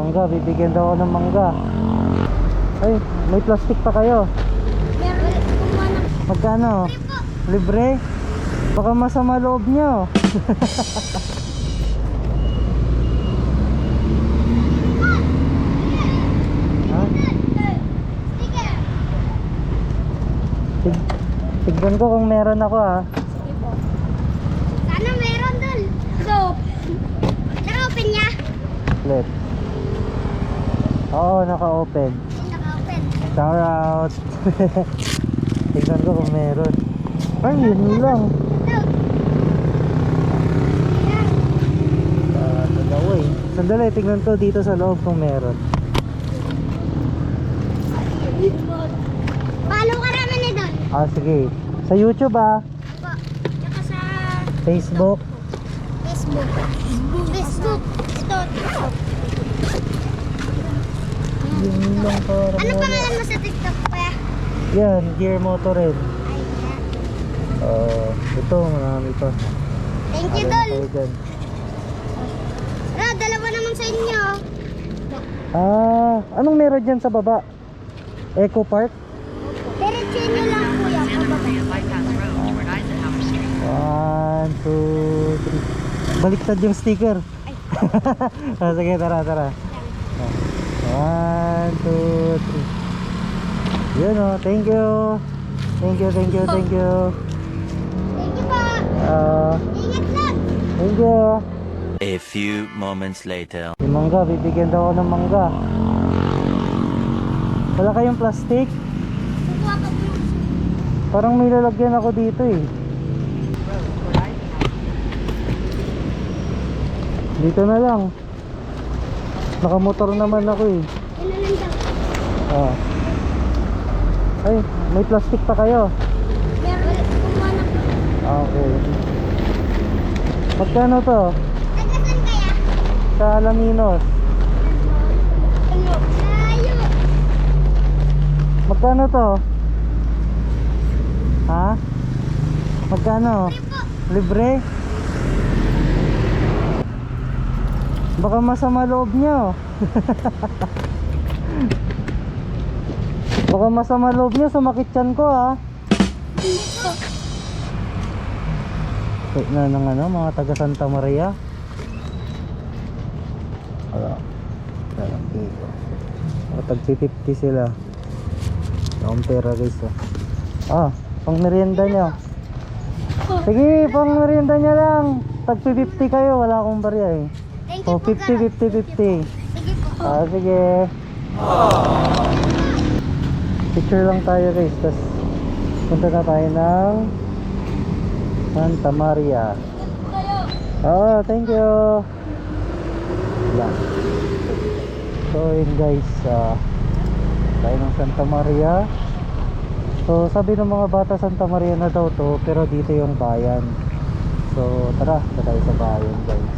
Mangga, bibigyan daw ako ng mangga. Ay, may plastic pa kayo. Magkano? Libre? Baka masama loob nyo. Ha? Tignan ko kung meron ako ha. Sana meron dun. So, naka-open niya? Let. Oo, naka-open. Naka-open. Shout out. Tignan ko kung meron. Ay, yun lang. Dalawa eh. Sandali, tignan ko dito sa loob kung meron. Follow ka naman eh doon. Ah, sige. Sa YouTube ah. Opo. Tsaka sa Facebook. Facebook. Facebook. Ito. Yun lang parang Ano wala. pangalan mo sa TikTok kuya? Yan, Gear Motor rin. Ay, yan. Ito, marami pa. Thank you, Ano Dol. kayo dyan? Dalawa naman sa inyo. Ah, anong meron dyan sa baba? Eco Park? Diretso nyo lang kuya. Bypass Road toward Eisenhower Street. 1, 2, 3. Baliktad yung sticker. Ah, sige, tara. 1, 2, 3. Yun o, thank you. Thank you. Thank you pa. Ingat lang. Thank you. A few moments later. Yung mangga, bibigyan daw ako ng mangga. Wala kayong plastic? Kukuha ka po. Parang may lalagyan ako dito eh. Dito na lang. Nakamotor naman ako eh. Yun na lang daw. Ah. Ay, may plastic pa kayo. Meron. Kukuha na po. Okay. Magkano to? Tagasan kaya? Sa Alaminos. Ano? Layo. Magkano to? Ha? Magkano? Libre? Baka masama loob nyo. Baka masama loob nyo, sumakit tiyan ko ha. Na ng ano, mga taga Santa Maria. Wala. Dalang dito. Tag-50 sila. Akong pera guys ah. Pang merienda nyo. Sige, pang merienda nyo lang. Tag-50 kayo, wala akong barya eh. Thank you Oh, po. 50. Sige po. Ah, sige. Picture lang tayo guys. Tapos punta na tayo ng Santa Maria. Oh, thank you. Wala. So yun guys, tayo ng Santa Maria. So sabi ng mga bata Santa Maria na daw to, pero dito yung bayan. So tara, tayo sa bayan guys.